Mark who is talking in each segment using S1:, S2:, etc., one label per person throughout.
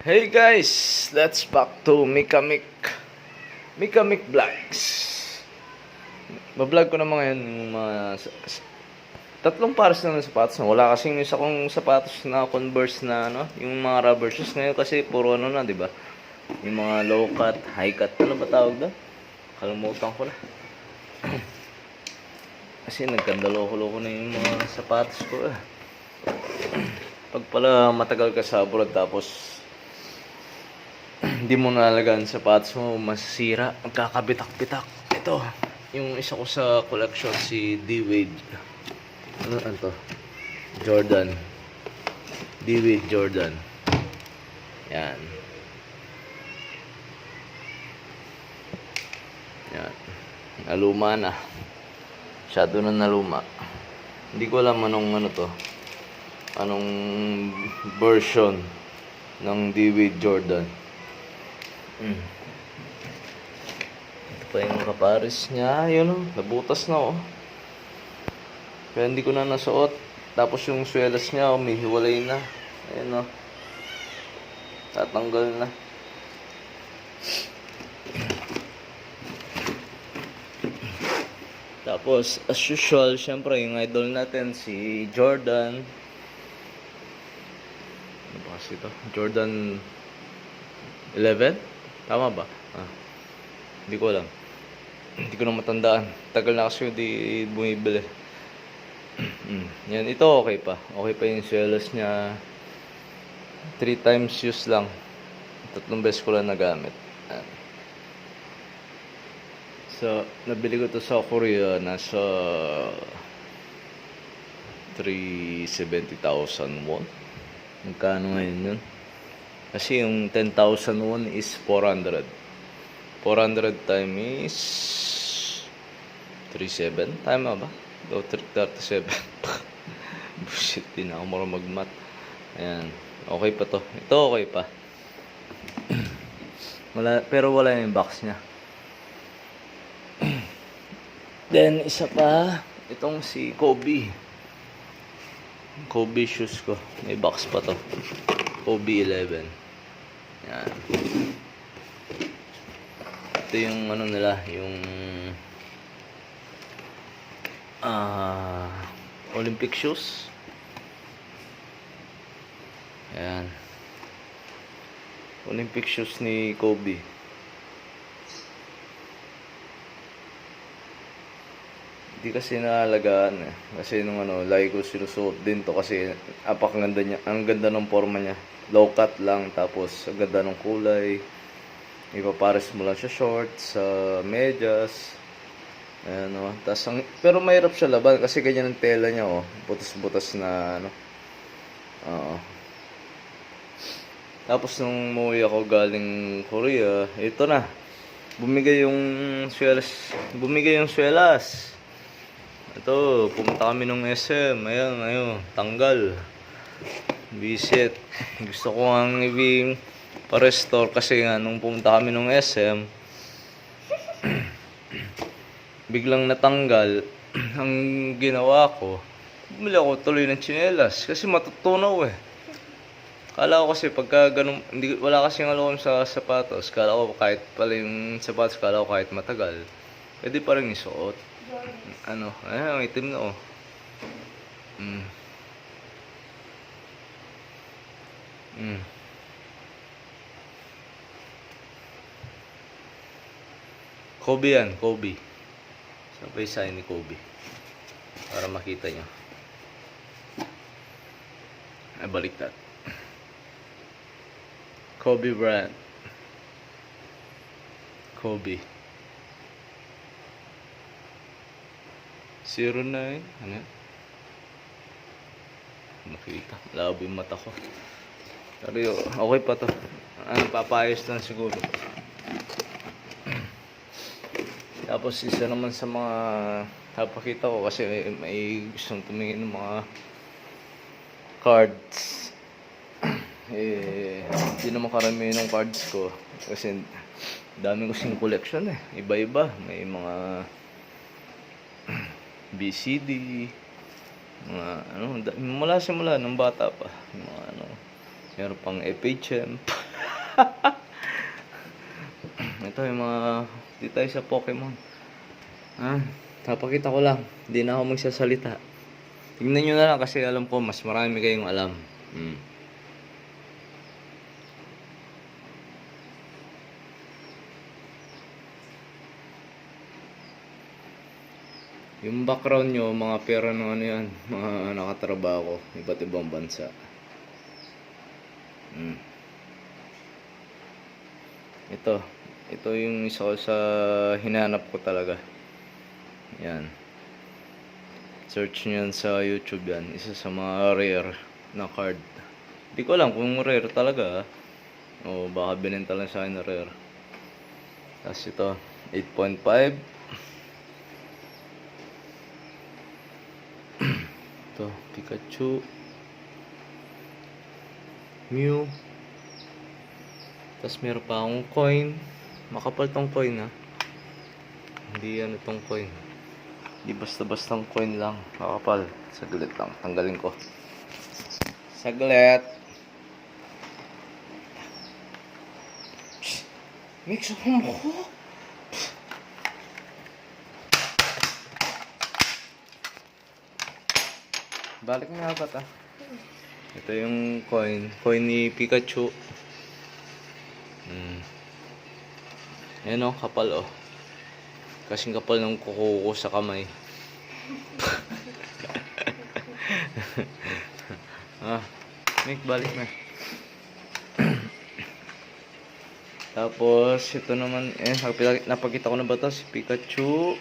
S1: Hey guys, let's back to Mikamik Vlogs. Bablog ko naman ngayon yung mga tatlong pares lang ng sapatos. Wala kasing isa kong sapatos na Converse na yung mga rubber shoes ngayon kasi puro na, 'di ba? Yung mga low cut, high cut, ano ba tawag doon? Kalimutan ko na. Kasi nagkandaloko-loko na yung mga sapatos ko. Pag pala matagal ka sa abroad tapos hindi mo nalalagaan sapatos mo, masisira, magkakabitak-bitak. Ito, yung isa ko sa collection, si D-Wade. Ano to? Jordan. D-Wade Jordan. Yan. Yan. Naluma na. Masyado na naluma. Hindi ko alam anong to. Anong version ng D-Wade Jordan. Ito pa yung kapares niya. Yun nabutas na Kaya hindi ko na nasuot. Tapos yung swelas niya umihiwalay na. Ayan tatanggal na. Tapos as usual, syempre yung idol natin si Jordan. Ano ba kasi ito? Jordan 11? Tama ba? Hindi ko alam. Hindi ko na matandaan. Tagal na kasi hindi bumibili. Yan, ito okay pa. Okay pa yung swelas niya. 3 times use lang. 3 beses ko lang nagamit. So, nabili ko to sa Korea. Nasa 370,000 won. Magkano ngayon yun? Kasi yung 10,000 won is 400. 400 time is 37. Tama ba? O 37. Bullshit, din ako marunong mag-math. Ayan. Okay pa to. Ito okay pa. Pero wala yung box niya. Then, isa pa. Itong si Kobe. Kobe shoes ko. May box pa to. Kobe 11. Yan. Ito yung nila, yung Olympic shoes. Ayan. Olympic shoes ni Kobe. Hindi kasi naalagaan Kasi nung lagi ko sinusuot din to kasi apakaganda niya. Ang ganda ng forma niya. Low cut lang, tapos ang ganda ng kulay. Ipapares mo lang siya shorts, medyas. Ayan pero mahirap siya laban kasi ganyan ang tela niya butas-butas na Tapos nung umuwi ako galing Korea, ito na. Bumigay yung swelas. Ito, pumunta kami nung SM. Ayun, tanggal. Visit. Gusto ko ang pa-restore kasi nung pumunta kami nung SM, biglang natanggal. Ang ginawa ko, bumili ako tuloy ng tsinelas kasi matutunaw Kala ko kasi pagka ganun, wala kasing alam sa sapatos. Kala ko kahit pala yung sapatos, kala ko kahit matagal, pwede pa rin isuot. Ang itim na Kobe yan, Kobe. Sabay sign ni Kobe. Para makita nyo. Baliktad. Kobe brand. Kobe. 09. Ano? Makita. Malabo yung mata ko. Pero okay pa to. Papayos lang siguro. Tapos isa naman sa mga napakita ko kasi may gustong tumingin ng mga cards. Hindi naman karami ng cards ko kasi dami kasing collection iba-iba. May mga BCD, mga mula simula ng bata pa. Mga meron pang FHM. Ito yung mga... Di tayo sa Pokemon. Napakita ko lang. Hindi na ako magsasalita. Tingnan nyo na lang kasi alam ko mas marami kayong alam. Yung background nyo, mga pera ng ano yan, mga nakatrabaho, iba't ibang bansa. Ito yung isa ko sa hinanap ko talaga. Yan. Search nyo yan sa YouTube yan. Isa sa mga rare na card. Hindi ko alam kung rare talaga. O baka binenta lang sa akin na rare. Tapos ito, 8.5. Ito, Pikachu, Mew. Tapos meron pa akong coin. Makapal tong coin ha. Hindi ano tong coin. Hindi basta-bastang coin lang. Makapal. Saglit lang. Tanggalin ko. Saglit. Mix ako mo ko. Balik na ba ta? Ito yung coin. Coin ni Pikachu. Ayan o, kapal o. Kasing kapal ng kuko ko sa kamay. Mick, balik na. Tapos, ito naman, napakita ko na ba ito? Si Pikachu.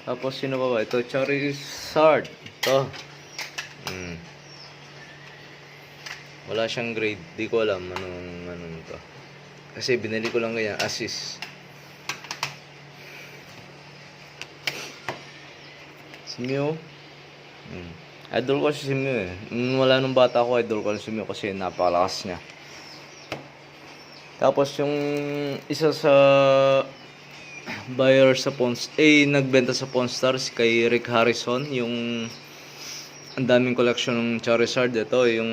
S1: Tapos, sino ba? Ito, Charizard. Ito. Wala siyang grade. Di ko alam anong ito. Kasi binili ko lang ganyan, assist. Si Mew. Idol ko si Mew eh. Wala nung bata ko, idol ko si Mew kasi napakalakas niya. Tapos yung isa sa buyer sa nagbenta sa Pawn Stars kay Rick Harrison, yung ang daming collection ng Charizard. Ito yung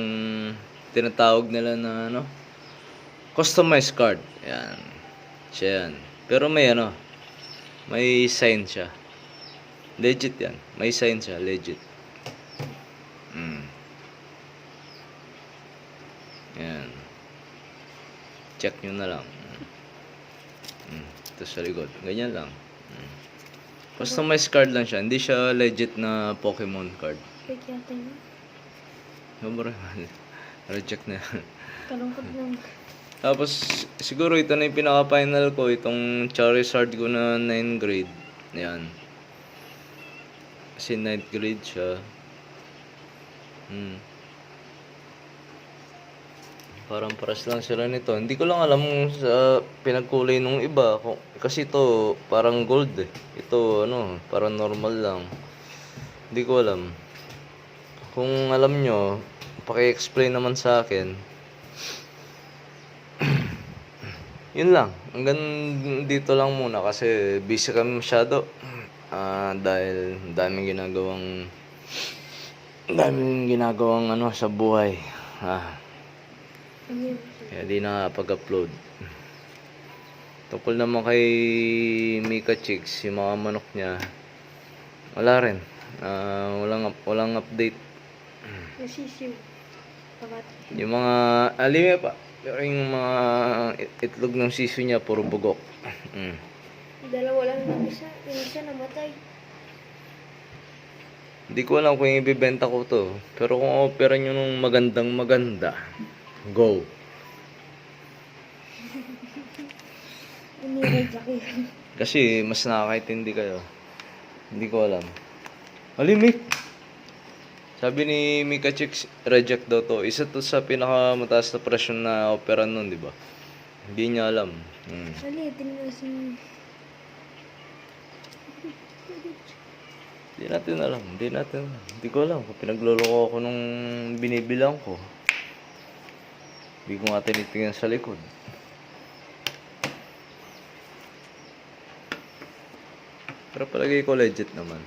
S1: tinatawag nila na customized card. Yan. Siya yan. Pero may sign siya. Legit yan. May sign siya. Legit. Yan. Check nyo na lang. Ito sa likod. Ganyan lang. Customized card lang siya. Hindi siya legit na Pokemon card.
S2: Fake yata yun.
S1: Sobrang reject na.
S2: Kalungkot lang.
S1: Tapos, siguro ito na yung pinaka-final ko. Itong Charizard ko na 9 grade. Ayan. Kasi 9th grade siya. Parang paras lang sila nito. Hindi ko lang alam sa pinagkulay nung iba. Kasi ito, parang gold eh. Ito, parang normal lang. Hindi ko alam. Kung alam nyo, paki-explain naman sa akin. Yun lang. Hanggang dito lang muna kasi busy kami masyado. Dahil daming ginagawang sa buhay. Kaya di nakapag-upload. Tungkol naman kay Mika Chicks, yung mga manok niya, wala rin. Walang update.
S2: Nasisiw.
S1: Yung mga alime pa. Pero yung mga itlog ng siso niya, puro bugok.
S2: Dalawa lang ng isa. Yung isa namatay.
S1: Hindi ko alam kung ibibenta ko to. Pero kung opera nyo nung maganda, go.
S2: Inireject yun.
S1: Kasi mas nakakaintindi kayo. Hindi ko alam. Alimik! Sabi ni Mika Chicks, reject daw to. Isa to sa pinakamataas na presyon na opera nun, di ba? Hindi niya alam.
S2: Tingnan si...
S1: Hindi natin alam. Hindi ko alam kung pinagluloko ako nung binibilang ko. Hindi ko nga tinitingnan sa likod. Pero palagay ko legit naman.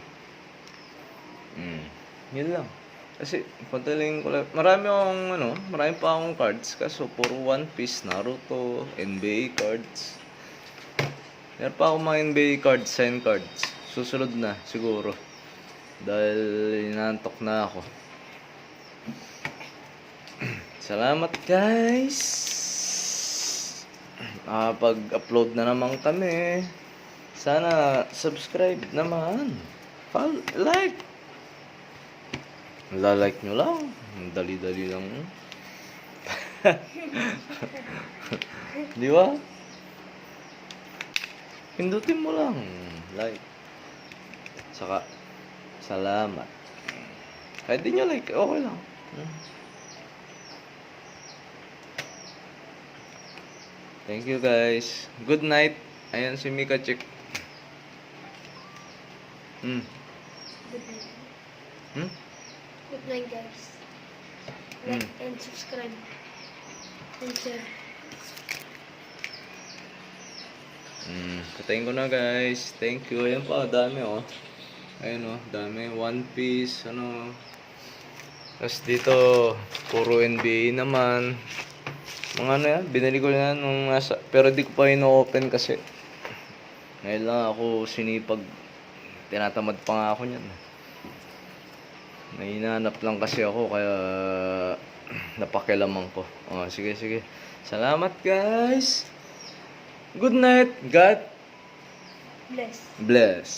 S1: Yun lang. Kasi, padaling ko lang. Marami pa akong cards. Kaso, puro One Piece, Naruto, NBA cards. Meron pa akong mga NBA cards, sign cards. Susunod na, siguro. Dahil inantok na ako. Salamat, guys! Pag-upload na naman kami. Sana, subscribe naman. Follow, like. Lalike nyo lang. Dali-dali lang. Di ba? Pindutin mo lang. Like. Saka, salamat. Kahit di nyo like, okay lang. Thank you guys. Good night. Ayan si Mika Chick.
S2: Good night.
S1: Hmm?
S2: Good night, guys. Like and subscribe. And share.
S1: Patayin ko na guys. Thank you. Ayan pa, dami oh. Ayun oh, dami. One Piece, ano. Tapos dito, puro NBA naman. Mga ano yan, binili ko na nung nasa, pero di ko pa ino-open kasi. Ngayon lang ako sinipag. Tinatamad pa nga ako niyan. May hinanap lang kasi ako, kaya napakialaman ko. Oh, sige, sige. Salamat guys. Good night. God
S2: Bless.
S1: bless.